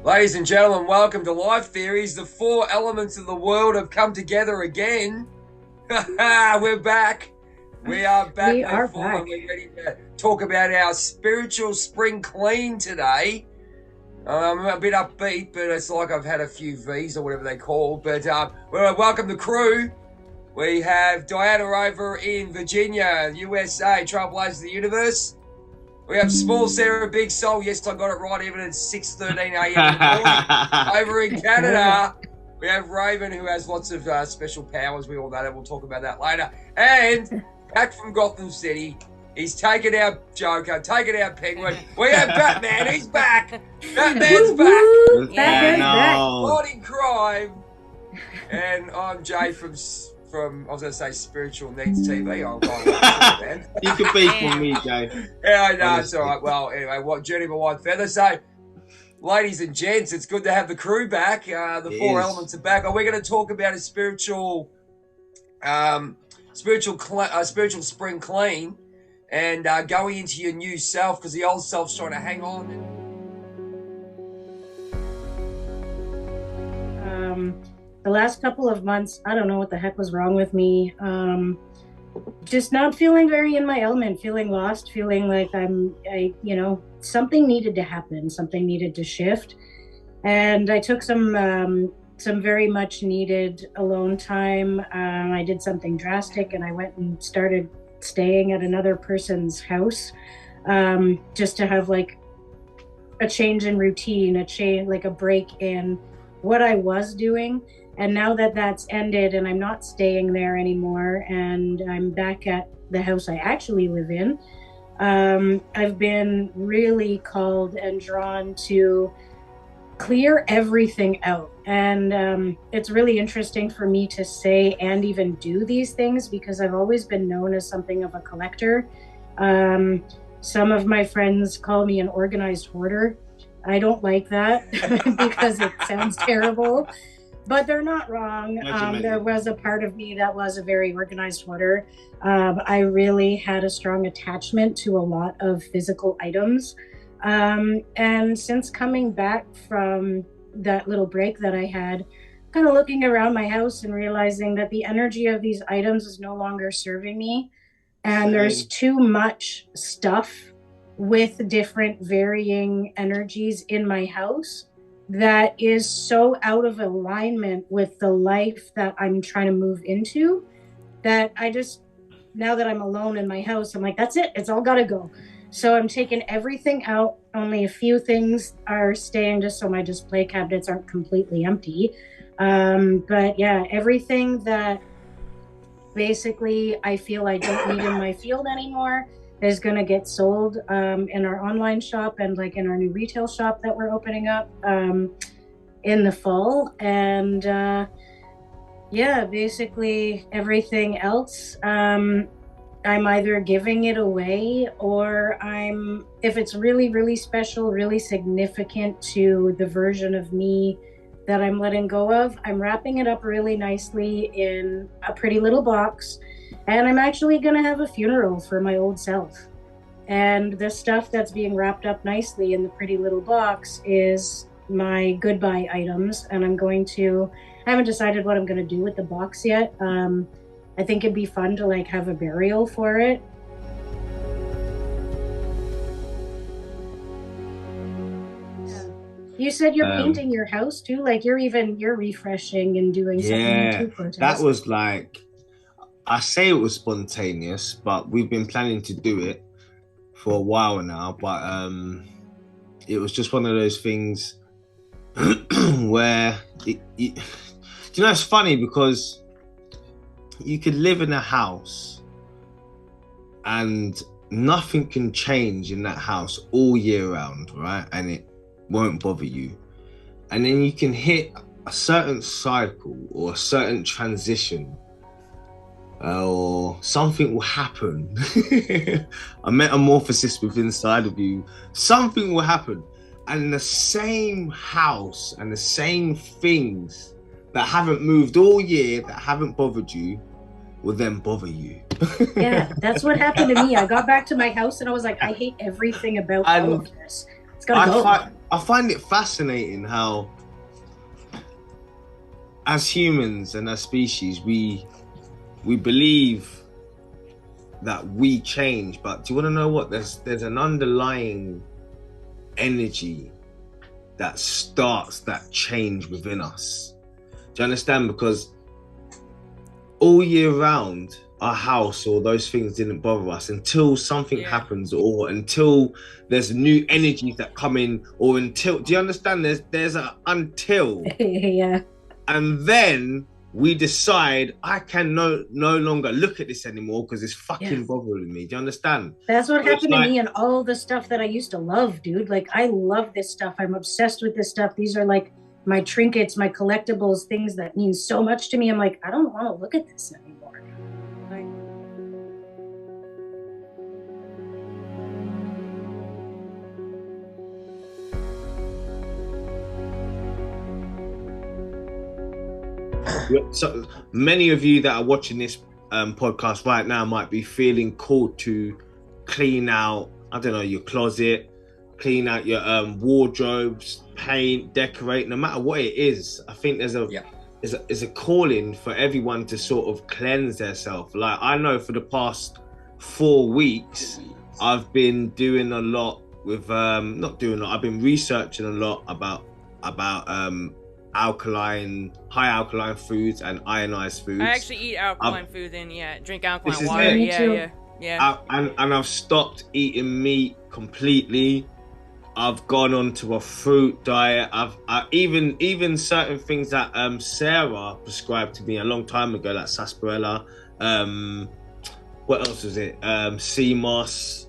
Ladies and gentlemen, welcome to Life Theories. The four elements of the world have come together again. We're back. We are back. We're we're ready to talk about our spiritual spring clean today. I'm a bit upbeat, but it's like I've had a few V's or whatever they call. But welcome the crew. We have Diana over in Virginia, USA, Trailblazers of the Universe. We have Small Sarah Big Soul. Yes, I got it right, even at 6:13 a.m. in the morning. Over in Canada, we have Raven, who has lots of special powers. We all know that. We'll talk about that later. And back from Gotham City, he's taken our Joker, taken our Penguin. We have Batman. He's back. Batman's back. Batman's back. Fighting crime. And I'm Jay from I was going to say Spiritual Needs TV. You could be from me, Jay. Yeah, I know. It's all right. Well, anyway, Journey by Whitefeather. So, ladies and gents, it's good to have the crew back. The four elements are back. We're going to talk about a spiritual spring clean and going into your new self, because the old self's trying to hang on. The last couple of months, I don't know what the heck was wrong with me. Just not feeling very in my element, feeling lost, feeling like something needed to happen, something needed to shift. And I took some very much needed alone time. I did something drastic, and I went and started staying at another person's house, just to have like a change in routine, a break in what I was doing. And now that that's ended and I'm not staying there anymore and I'm back at the house I actually live in, I've been really called and drawn to clear everything out. And it's really interesting for me to say and even do these things, because I've always been known as something of a collector. Some of my friends call me an organized hoarder. I don't like that because it sounds terrible. But they're not wrong. There was a part of me that was a very organized hoarder. I really had a strong attachment to a lot of physical items. And since coming back from that little break that I had, kind of looking around my house and realizing that the energy of these items is no longer serving me. And there's too much stuff with different varying energies in my house that is so out of alignment with the life that I'm trying to move into, that I just, now that I'm alone in my house, I'm like, that's it, it's all gotta go. So I'm taking everything out. Only a few things are staying, just so my display cabinets aren't completely empty. But yeah, everything that basically I feel I don't need in my field anymore is going to get sold in our online shop and like in our new retail shop that we're opening up in the fall. And basically everything else, I'm either giving it away, or if it's really, really special, really significant to the version of me that I'm letting go of, I'm wrapping it up really nicely in a pretty little box. And I'm actually going to have a funeral for my old self. And the stuff that's being wrapped up nicely in the pretty little box is my goodbye items. And I haven't decided what I'm going to do with the box yet. I think it'd be fun to like have a burial for it. You said you're painting your house too? Like you're refreshing and doing something too, Cortez. That was like, I say it was spontaneous, but we've been planning to do it for a while now. But it was just one of those things where it's funny because you could live in a house and nothing can change in that house all year round, right? And it won't bother you. And then you can hit a certain cycle or a certain transition, or something will happen. A metamorphosis within inside of you. Something will happen, and the same house and the same things that haven't moved all year, that haven't bothered you, will then bother you. Yeah, that's what happened to me. I got back to my house and I was like, I hate everything about all of this. gotta go. I find it fascinating how, as humans and as species, we believe that we change, but do you want to know what? There's an underlying energy that starts that change within us. Do you understand? Because all year round, our house or those things didn't bother us until something happens, or until there's new energies that come in, or until, do you understand? There's a until. Yeah. And then we decide I can no longer look at this anymore because it's fucking bothering me. Do you understand? That's what happened to me and all the stuff that I used to love, dude. Like, I love this stuff. I'm obsessed with this stuff. These are like my trinkets, my collectibles, things that mean so much to me. I'm like, I don't want to look at this anymore. So many of you that are watching this podcast right now might be feeling called to clean out, I don't know, your closet, clean out your wardrobes, paint, decorate, no matter what it is. I think there's a calling for everyone to sort of cleanse themselves. Like, I know for the past 4 weeks, I've been doing a lot with I've been researching a lot about high alkaline foods and ionized foods. I actually eat alkaline foods and drink alkaline water. Yeah. And I've stopped eating meat completely. I've gone on to a fruit diet. I even certain things that Sarah prescribed to me a long time ago, like sarsaparilla. What else was it? Sea moss.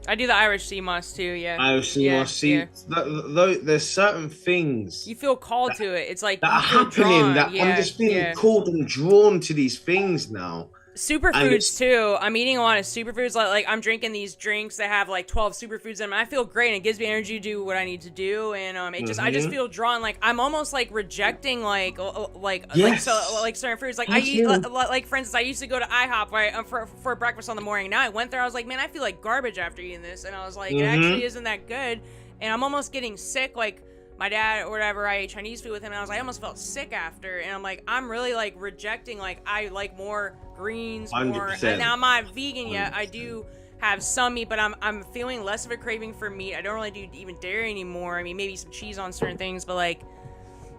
I do the Irish sea moss too, Irish sea moss. There's certain things you feel called to it. It's like that are happening that I'm just feeling called and drawn to these things now. Superfoods too. I'm eating a lot of superfoods. Like I'm drinking these drinks that have like 12 superfoods in them. I feel great, and it gives me energy to do what I need to do. And I just feel drawn. Like I'm almost like rejecting like certain foods. Like I eat like for instance, I used to go to IHOP right for breakfast on the morning. Now I went there, I was like, man, I feel like garbage after eating this, and I was like, it actually isn't that good, and I'm almost getting sick. Like my dad or whatever, I ate Chinese food with him, and I was like, I almost felt sick after, and I'm like, I'm really like rejecting. Like I like more greens, 100%. more. And now I'm not vegan yet. I do have some meat, but I'm feeling less of a craving for meat. I don't really do even dairy anymore. I mean, maybe some cheese on certain things, but like,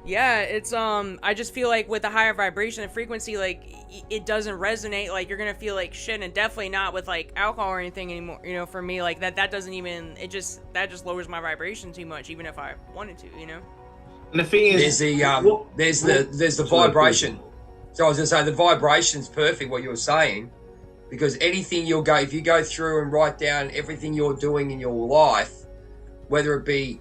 yeah, it's I just feel like with the higher vibration and frequency, like it doesn't resonate. Like you're gonna feel like shit, and definitely not with like alcohol or anything anymore. You know, for me, like that doesn't even. That just lowers my vibration too much, even if I wanted to. You know. And the thing is, there's the vibration. So I was gonna say the vibration's perfect. What you were saying, because anything if you go through and write down everything you're doing in your life, whether it be,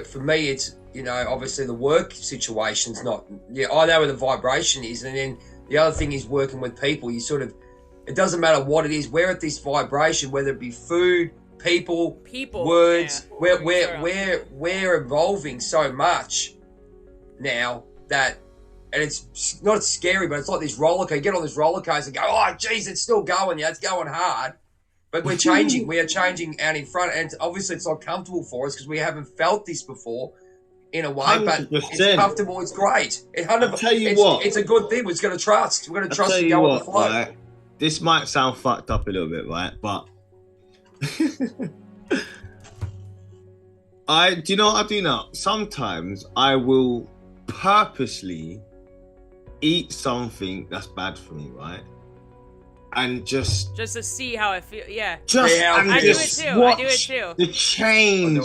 for me it's. Obviously the work situation's not. I know where the vibration is, and then the other thing is working with people. You sort of, it doesn't matter what it is. We're at this vibration, whether it be food, people, words. We're evolving so much now that, and it's not scary, but it's like this roller coaster. You get on this roller coaster and go, oh, geez, it's still going. It's going hard. But we're changing. We are changing out in front, and obviously it's not comfortable for us because we haven't felt this before. In a way, 100%. But it's comfortable. It's great. I'll tell you what, it's a good thing. We're just going to trust. We're going to trust and go with the flow. Right? This might sound fucked up a little bit, right? But do you know what I do now? Sometimes I will purposely eat something that's bad for me, right? And just to see how it feels. Yeah. I do it too. The change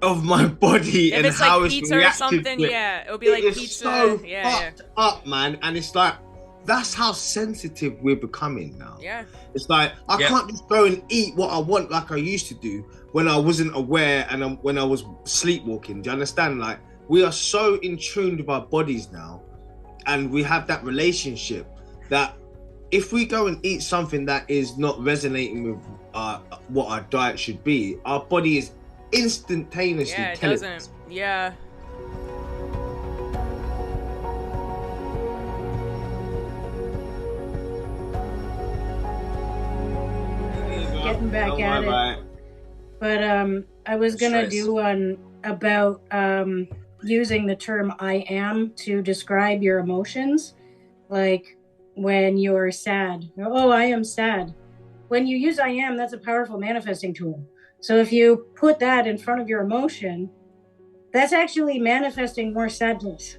of my body if and it's how like it's pizza reacted or something, to it. It'll be like pizza. So fucked up, man. And it's like, that's how sensitive we're becoming now. Yeah. It's like I can't just go and eat what I want like I used to do when I wasn't aware and when I was sleepwalking. Do you understand? Like, we are so in tune with our bodies now, and we have that relationship that if we go and eat something that is not resonating with what our diet should be, our body is instantaneously doesn't. Yeah. Getting back at it. but I was gonna do one about using the term "I am" to describe your emotions, like when you're sad. Oh, I am sad. When you use "I am," that's a powerful manifesting tool. So if you put that in front of your emotion, that's actually manifesting more sadness.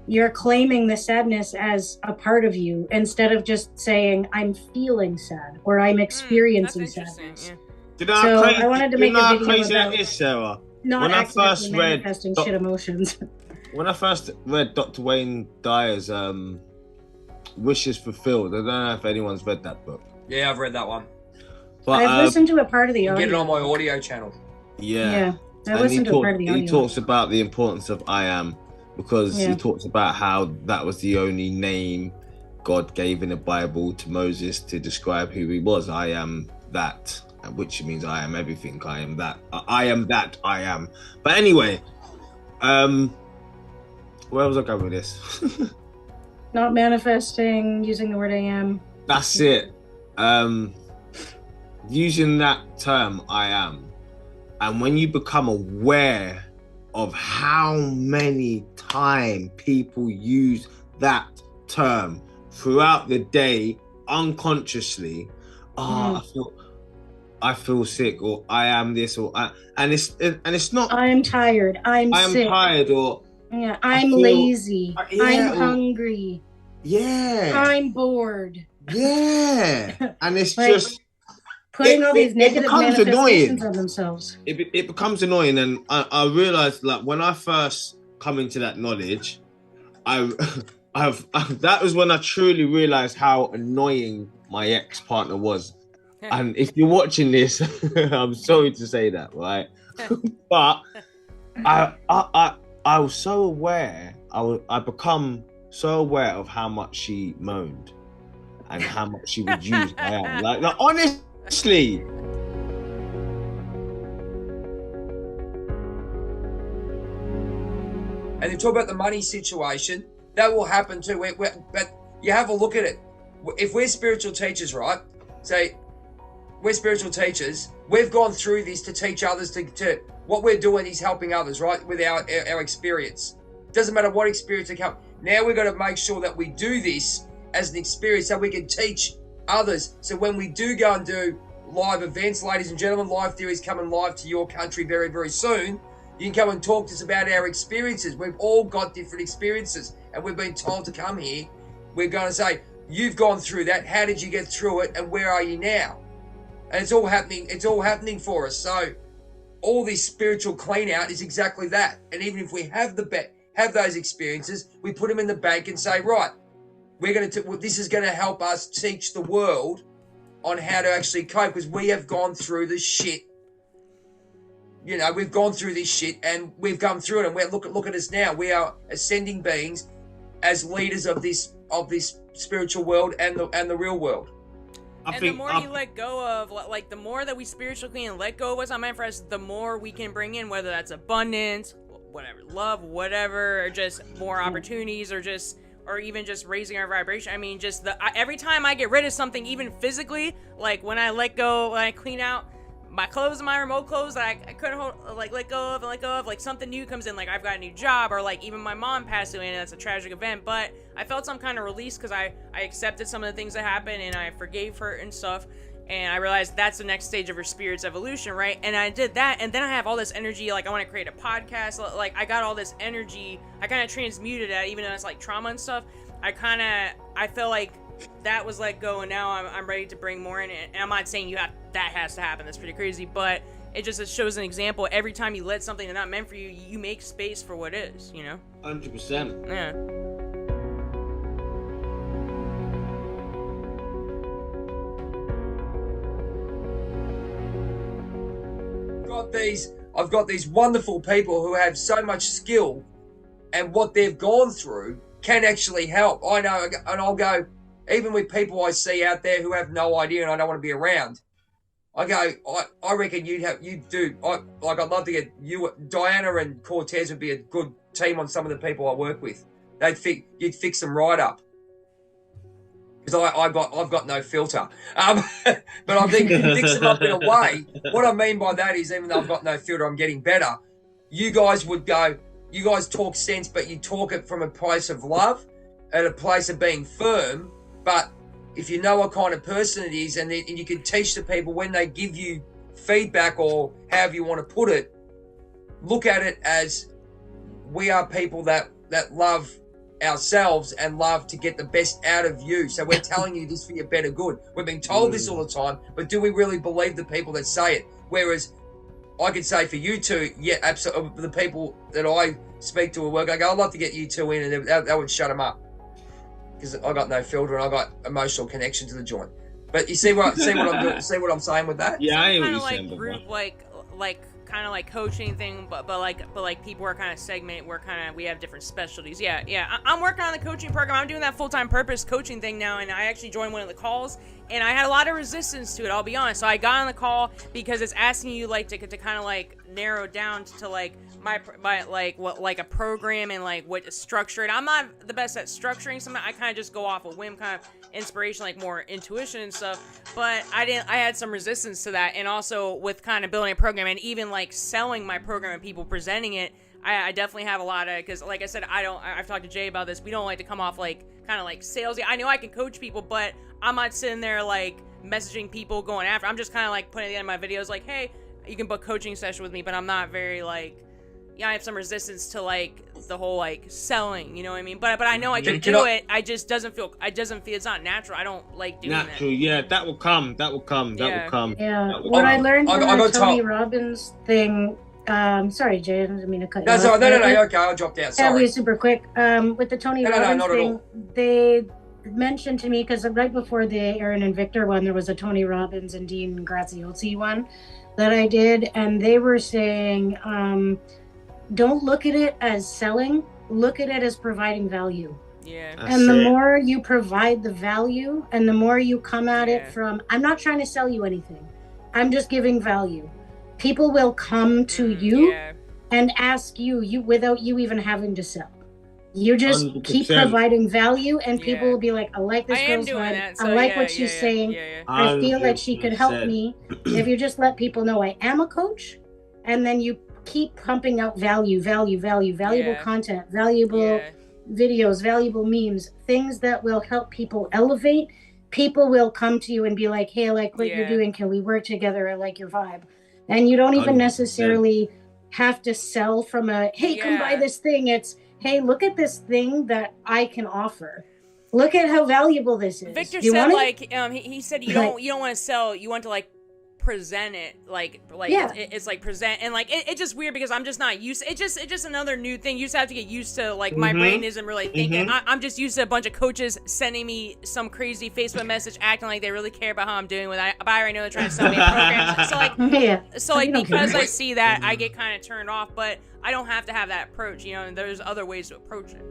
You're claiming the sadness as a part of you instead of just saying I'm feeling sad or I'm experiencing sadness. Yeah. So I wanted to make a video about this, Sarah. not When I accidentally first manifesting shit emotions. When I first read Dr. Wayne Dyer's Wishes Fulfilled, I don't know if anyone's read that book. Yeah, I've read that one. But I've listened to a part of the audio. Get it on my audio channel. Yeah. I listened to a part of the audio. He talks about the importance of I am, because he talks about how that was the only name God gave in the Bible to Moses to describe who he was. I am that, which means I am everything. I am that. I am that. I am. But anyway, where was I going with this? Not manifesting, using the word I am. That's it. Using that term, I am. And when you become aware of how many times people use that term throughout the day unconsciously, I feel sick, or I am this, or and it's not I'm tired, I'm sick. Tired, or I'm lazy, I'm hungry, I'm bored, and it's like, just putting all these negative manifestations on themselves. It becomes annoying, and I realized, like, when I first come into that knowledge, that was when I truly realized how annoying my ex-partner was. And if you're watching this, I'm sorry to say that, right? But I was so aware. I become so aware of how much she moaned and how much she would use I am. Like honestly. And you talk about the money situation, that will happen too. But you have a look at it. If we're spiritual teachers, right? Say, we're spiritual teachers. We've gone through this to teach others to what we're doing is helping others, right? With our experience. Doesn't matter what experience they come. Now we've got to make sure that we do this as an experience so we can teach others. So when we do go and do live events, ladies and gentlemen, Live Theory is coming live to your country very, very soon. You can come and talk to us about our experiences. We've all got different experiences, and we've been told to come here. We're going to say, you've gone through that. How did you get through it, and where are you now? And it's all happening. It's all happening for us. So all this spiritual clean out is exactly that. And even if we have those experiences, we put them in the bank and say, right, we're going to. This is going to help us teach the world on how to actually cope, because we have gone through the shit. You know, we've gone through this shit and we've come through it, and look at us now. We are ascending beings as leaders of this spiritual world and the real world. The more you let go of, like, the more that we spiritually and let go of what's not meant for us, the more we can bring in, whether that's abundance, whatever, love, whatever, or just more opportunities, or even just raising our vibration. I mean, just every time I get rid of something, even physically, like when I let go, when I clean out my clothes and my remote clothes that I couldn't hold, let go of, like something new comes in, like I've got a new job, or like even my mom passed away, and that's a tragic event, but I felt some kind of release because I accepted some of the things that happened, and I forgave her and stuff, and I realized that's the next stage of her spirit's evolution, right? And I did that, and then I have all this energy, like I want to create a podcast, like I got all this energy, I kind of transmuted that, even though it's like trauma and stuff. I feel like that was let go, and now I'm ready to bring more in. And I'm not saying that has to happen. That's pretty crazy, but it shows an example. Every time you let something that's not meant for you, you make space for what is. You know. 100%. Yeah. I've got these wonderful people who have so much skill, and what they've gone through can actually help. I know, and I'll go. Even with people I see out there who have no idea and I don't want to be around, I go, I reckon I'd love to get you, Diana and Cortez would be a good team on some of the people I work with. You'd fix them right up. because I've got no filter. But I think mix them up in a way. What I mean by that is, even though I've got no filter, I'm getting better. You guys talk sense, but you talk it from a place of love, at a place of being firm. But if you know what kind of person it is, and you can teach the people when they give you feedback, or however you want to put it, look at it as we are people that love ourselves and love to get the best out of you. So we're telling you this for your better good. We've been told this all the time, but do we really believe the people that say it? Whereas I could say for you two, yeah, absolutely. The people that I speak to at work, I go, I'd love to get you two in, and that would shut them up, because I got no filter and I got emotional connection to the joint. But you see what I'm doing? See what I'm saying with that? Yeah, I kind of like group, like kind of like coaching thing, but like people are kind of segmented. We have different specialties. Yeah. I'm working on the coaching program. I'm doing that full-time purpose coaching thing now, and I actually joined one of the calls, and I had a lot of resistance to it. I'll be honest. So I got on the call because it's asking you like to kind of like narrow down to like my like what like a program and like what to structure it. I'm not the best at structuring something. I kind of just go off a whim, kind of inspiration, like more intuition and stuff. But I had some resistance to that, and also with kind of building a program and even like selling my program and people presenting it, I definitely have a lot of, because like I said, I've talked to Jay about this. We don't like to come off like kind of like salesy. I know I can coach people, but I'm not sitting there like messaging people going after. I'm just kind of like putting at the end of my videos like, hey, you can book coaching session with me, but I'm not very like, yeah, I have some resistance to like the whole like selling, you know what I mean? But I know I can do it. I just doesn't feel it's not natural. I don't like doing that. Natural, yeah, that will come. That will come. Yeah. What I learned from the Tony Robbins thing. Sorry, Jay, I didn't mean to cut you off. No, okay, I dropped out. Sorry. That'll be super quick. With the Tony Robbins thing, they mentioned to me, because right before the Aaron and Victor one, there was a Tony Robbins and Dean Graziosi one that I did, and they were saying, don't look at it as selling, look at it as providing value. Yeah. And the more you provide the value, and the more you come at it from, I'm not trying to sell you anything, I'm just giving value. People will come to you and ask you without you even having to sell. You just 100%. Keep providing value, and people will be like, I like this girl's vibe. I like what she's saying. I feel like she could help me. If you just let people know I am a coach, and then you keep pumping out valuable content, valuable videos, valuable memes, things that will help people elevate, people will come to you and be like, hey, I like what you're doing. Can we work together? I like your vibe. And you don't even necessarily have to sell from a, hey, come buy this thing. It's, hey, look at this thing that I can offer. Look at how valuable this is. Victor said like, he said you don't want to sell, you want to like present it it's like present, and like it's just weird because I'm just not used. It's just another new thing. You just have to get used to, like my brain isn't really thinking. I'm just used to a bunch of coaches sending me some crazy Facebook message acting like they really care about how I'm doing with it. But I already know they're trying to sell me a program. So like because I see that, I get kind of turned off. But I don't have to have that approach, you know, and there's other ways to approach it.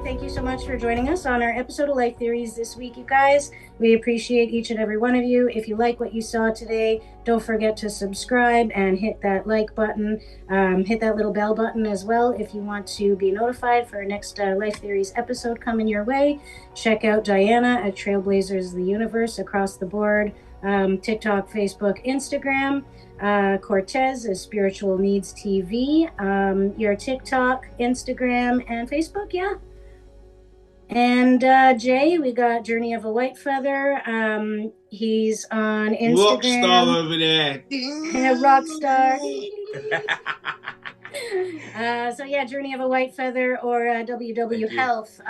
Thank you so much for joining us on our episode of Life Theories this week, you guys. We appreciate each and every one of you. If you like what you saw today, don't forget to subscribe and hit that like button. Hit that little bell button as well if you want to be notified for our next Life Theories episode coming your way. Check out Diana at Trailblazers of the Universe across the board. TikTok, Facebook, Instagram. Cortez is Spiritual Needs TV. Your TikTok, Instagram, and Facebook, And Jay, we got Journey of a Whitefeather. He's on Instagram. Rockstar over there. Rockstar. So Journey of a Whitefeather, or WW Health.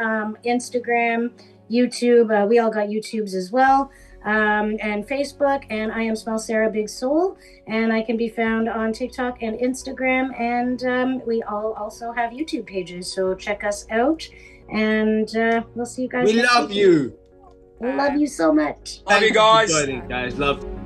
Instagram, YouTube. We all got YouTubes as well. And Facebook, and I am Small Sarah Big Soul, and I can be found on TikTok and Instagram, and we all also have YouTube pages, so check us out, and we'll see you guys. We love you. We love you so much. Love you guys. Love.